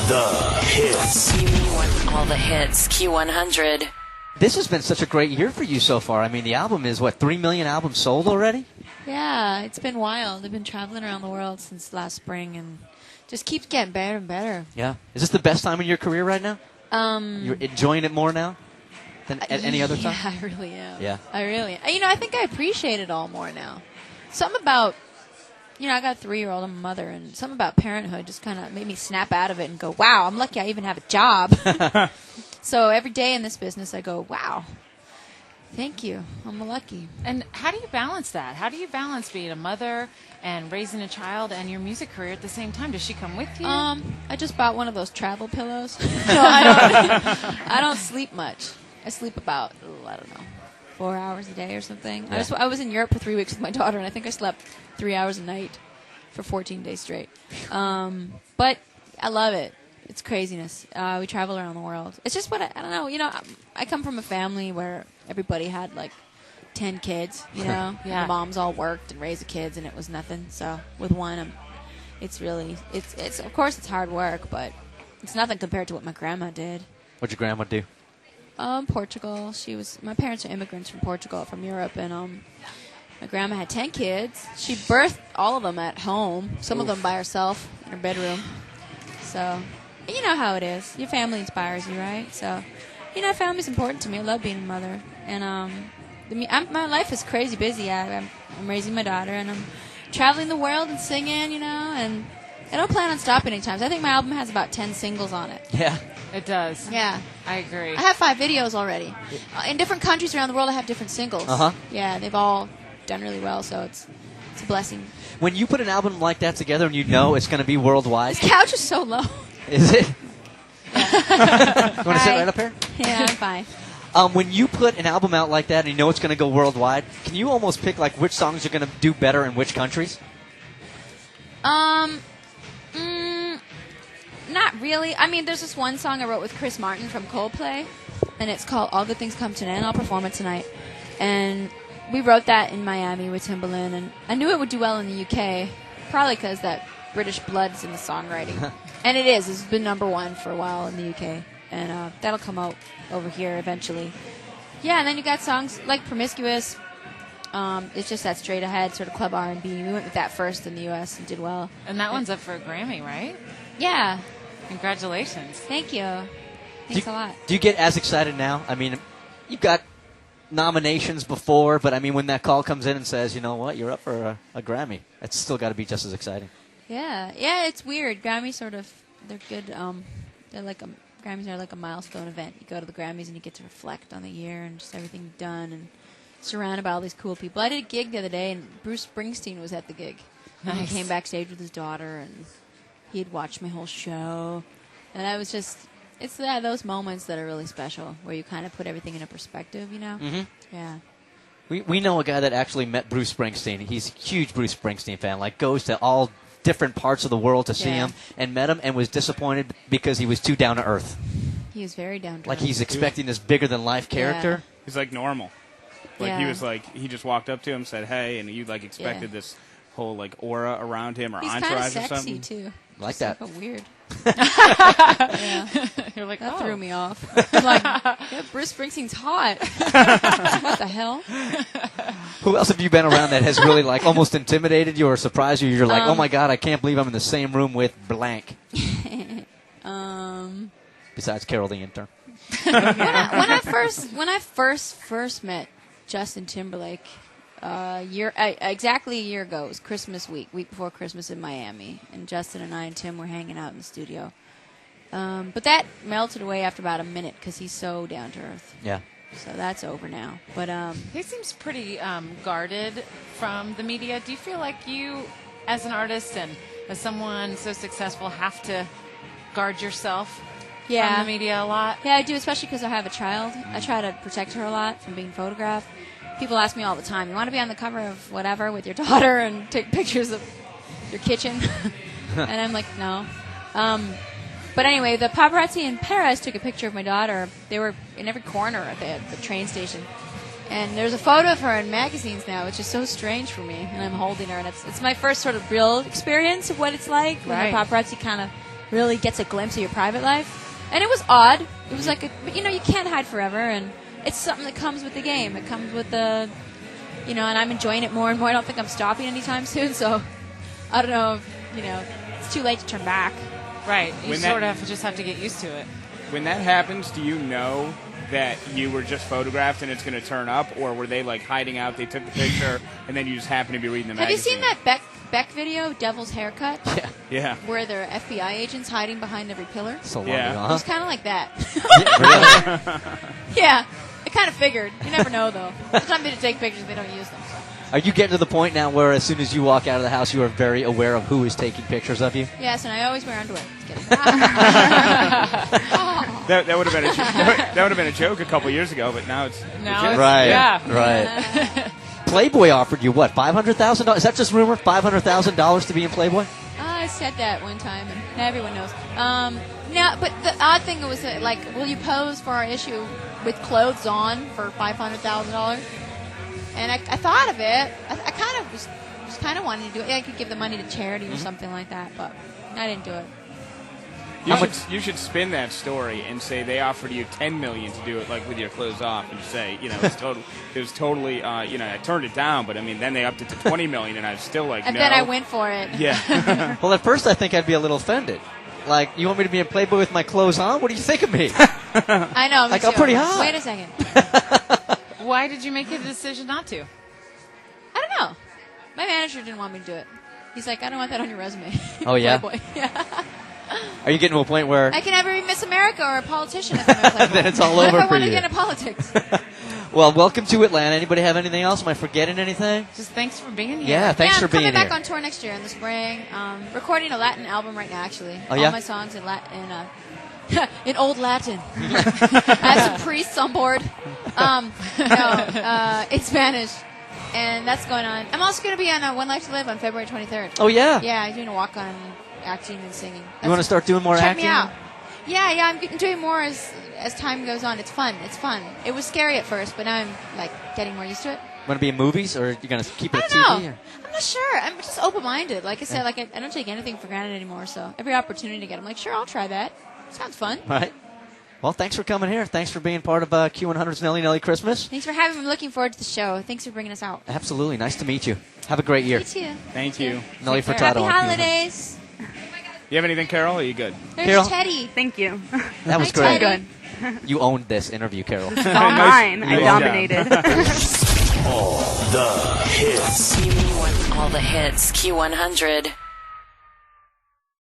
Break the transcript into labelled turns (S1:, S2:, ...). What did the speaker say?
S1: The hits.
S2: You want all the hits. Q100.
S3: This has been such a great year for you so far. I mean, the album is, 3 million albums sold already?
S4: Yeah, it's been wild. I've been traveling around the world since last spring and just keeps getting better and better.
S3: Yeah. Is this the best time in your career right now? You're enjoying it more now than at any other time?
S4: Yeah, I really am.
S3: Yeah.
S4: I really am. I think I appreciate it all more now. Something about, I got a 3-year-old, I'm a mother, and something about parenthood just kind of made me snap out of it and go, wow, I'm lucky I even have a job. So every day in this business, I go, wow, thank you. I'm lucky.
S5: And how do you balance that? How do you balance being a mother and raising a child and your music career at the same time? Does she come with you?
S4: I just bought one of those travel pillows. So I don't sleep much. I sleep about, 4 hours a day or something.
S3: Yeah.
S4: I was in Europe for 3 weeks with my daughter, and I think I slept 3 hours a night for 14 days straight. But I love it. It's craziness. We travel around the world. It's just what I don't know. I come from a family where everybody had 10 kids.
S5: Yeah.
S4: The moms all worked and raised the kids, and it was nothing. So with one, it's of course it's hard work, but it's nothing compared to what my grandma did.
S3: What'd your grandma do?
S4: Portugal. My parents are immigrants from Portugal, from Europe, and my grandma had 10 kids. She birthed all of them at home. Some of them by herself in her bedroom. So. You know how it is. Your family inspires you, right? So, family's important to me. I love being a mother. And my life is crazy busy. I'm raising my daughter, and I'm traveling the world and singing, and I don't plan on stopping anytime. So I think my album has about 10 singles on it.
S3: Yeah.
S5: It does.
S4: Yeah.
S5: I agree.
S4: I have 5 videos already. In different countries around the world, I have different singles.
S3: Uh-huh.
S4: Yeah, they've all done really well, so it's a blessing.
S3: When you put an album like that together and you know it's going to be worldwide.
S4: This couch is so low.
S3: Is it? Yeah. You want to sit right up here?
S4: Yeah, I'm fine.
S3: When you put an album out like that and you know it's going to go worldwide, can you almost pick which songs are going to do better in which countries?
S4: Not really. I mean, there's this one song I wrote with Chris Martin from Coldplay, and it's called All Good Things Come to an End. I'll perform it tonight. And we wrote that in Miami with Timbaland, and I knew it would do well in the UK, probably because that British blood's in the songwriting. And it is. It's been #1 for a while in the UK. And that'll come out over here eventually. Yeah, and then you got songs like Promiscuous. It's just that straight ahead sort of club R&B. We went with that first in the US and did well.
S5: And that one's up for a Grammy, right?
S4: Yeah.
S5: Congratulations.
S4: Thank you. Thanks a lot.
S3: Do you get as excited now? I mean, you've got nominations before, but I mean, when that call comes in and says, you know what, you're up for a Grammy, it's still got to be just as exciting.
S4: Yeah, it's weird. Grammys they're good. Grammys are like a milestone event. You go to the Grammys and you get to reflect on the year and just everything you've done and surrounded by all these cool people. I did a gig the other day and Bruce Springsteen was at the gig. Nice. And he came backstage with his daughter and he had watched my whole show. And I was just, it's those moments that are really special where you kind of put everything in a perspective,
S3: Mm-hmm.
S4: Yeah.
S3: We know a guy that actually met Bruce Springsteen. He's a huge Bruce Springsteen fan, goes to all different parts of the world to see him, and met him and was disappointed because he was too down to earth.
S4: He was very down to earth.
S3: He's expecting this bigger than life character.
S6: He's normal. He was he just walked up to him, said hey, and you expected this whole aura around him or
S4: he's
S6: entourage
S4: kind of
S6: or something.
S4: sexy too.
S3: Like that.
S4: So weird.
S5: Yeah. You're like,
S4: that threw me off. I'm like, yeah, Bruce Springsteen's hot. What the hell?
S3: Who else have you been around that has really almost intimidated you or surprised you? You're like, oh my God, I can't believe I'm in the same room with blank. Besides Carol the intern.
S4: when I first met Justin Timberlake, exactly a year ago, it was Christmas week before Christmas in Miami, and Justin and I and Tim were hanging out in the studio. But that melted away after about a minute because he's so down to earth.
S3: Yeah.
S4: So that's over now. But
S5: he seems pretty guarded from the media. Do you feel like you, as an artist and as someone so successful, have to guard yourself from the media a lot?
S4: Yeah, I do, especially because I have a child. I try to protect her a lot from being photographed. People ask me all the time, you want to be on the cover of whatever with your daughter and take pictures of your kitchen? And I'm like, no. But anyway, the paparazzi in Paris took a picture of my daughter. They were in every corner at the train station. And there's a photo of her in magazines now, which is so strange for me. And I'm holding her, and it's my first sort of real experience of what it's like when the paparazzi kind of really gets a glimpse of your private life. And it was odd. It was like, you can't hide forever, and it's something that comes with the game. It comes with the, and I'm enjoying it more and more. I don't think I'm stopping anytime soon, so I don't know if, it's too late to turn back.
S5: Right. You sort of just have to get used to it.
S6: When that happens, do you know that you were just photographed and it's going to turn up, or were they like hiding out, they took the picture, and then you just happen to be reading the magazine?
S4: Have you seen that Beck video, Devil's Haircut?
S6: Yeah.
S4: Where there are FBI agents hiding behind every pillar?
S3: So long
S6: Yeah.
S3: ago,
S4: It was kind of like that.
S3: Really?
S4: Yeah. I kind of figured. You never know, though. Sometimes they take pictures, they don't use them. So.
S3: Are you getting to the point now where as soon as you walk out of the house, you are very aware of who is taking pictures of you?
S4: Yes, and I always wear underwear. Just kidding.
S6: That would have been a joke a couple years ago, but now it's legit.
S3: Right.
S5: Yeah.
S3: Right. Playboy offered you what? $500,000? Is that just rumor? $500,000 to be in Playboy?
S4: I said that one time, and everyone knows. Now, but the odd thing was that, like, will you pose for our issue with clothes on for $500,000? And I thought of it. I kind of was kind of wanting to do it. I could give the money to charity or something like that, but I didn't do it.
S6: You should spin that story and say they offered you $10 million to do it, like with your clothes off, and say, it was totally, I turned it down, but I mean, then they upped it to $20 million, and I was still like,
S4: and
S6: no.
S4: then I went for it.
S6: Yeah.
S3: Well, at first I think I'd be a little offended. Like, you want me to be in Playboy with my clothes on? What do you think of me?
S4: I know.
S3: Like, I'm pretty hot.
S4: Wait a second.
S5: Why did you make the decision not to?
S4: I don't know. My manager didn't want me to do it. He's like, I don't want that on your resume.
S3: Oh, yeah?
S4: Playboy. Yeah.
S3: Are you getting to a point where...
S4: I can never be Miss America or a politician if I'm in Playboy.
S3: Then it's all
S4: What
S3: over
S4: if I
S3: for
S4: want to
S3: you.
S4: get into politics?
S3: Well, welcome to Atlanta. Anybody have anything else? Am I forgetting anything?
S5: Just thanks for being here.
S3: Yeah, thanks for being
S4: I'm
S3: here.
S4: coming back on tour next year in the spring. Recording a Latin album right now, actually.
S3: Oh, yeah?
S4: All my songs in in old Latin. I have some priests on board. In Spanish. And that's going on. I'm also going to be on One Life to Live on February 23rd.
S3: Oh, yeah?
S4: Yeah, I'm doing a walk-on acting and singing.
S3: You want to start doing more
S4: check
S3: acting?
S4: me out. Yeah, I'm doing more as time goes on. It's fun. It was scary at first, but now I'm like getting more used to it.
S3: Want to be in movies, or are you going to keep it
S4: I
S3: at
S4: don't
S3: TV?
S4: know.
S3: Or?
S4: I'm not sure. I'm just open-minded. Like I said, I don't take anything for granted anymore. So every opportunity to get, I'm like, sure, I'll try that. Sounds fun.
S3: All right. Well, thanks for coming here. Thanks for being part of Q100's Nelly Christmas.
S4: Thanks for having me. I'm looking forward to the show. Thanks for bringing us out.
S3: Absolutely. Nice to meet you. Have a great year.
S4: You too.
S6: Thank you.
S3: Nelly
S4: Take
S3: Furtado.
S4: care. Happy
S3: on Q100.
S4: holidays.
S6: You have anything, Carol? Or are you good?
S4: There's
S3: Carol?
S4: Teddy.
S1: Thank you.
S3: That was
S4: Hi,
S3: great.
S4: Teddy.
S1: Good.
S3: You owned this interview, Carol.
S1: It's all mine. I
S6: nice
S1: dominated.
S7: All the hits.
S2: You mean what? All the hits. Q100.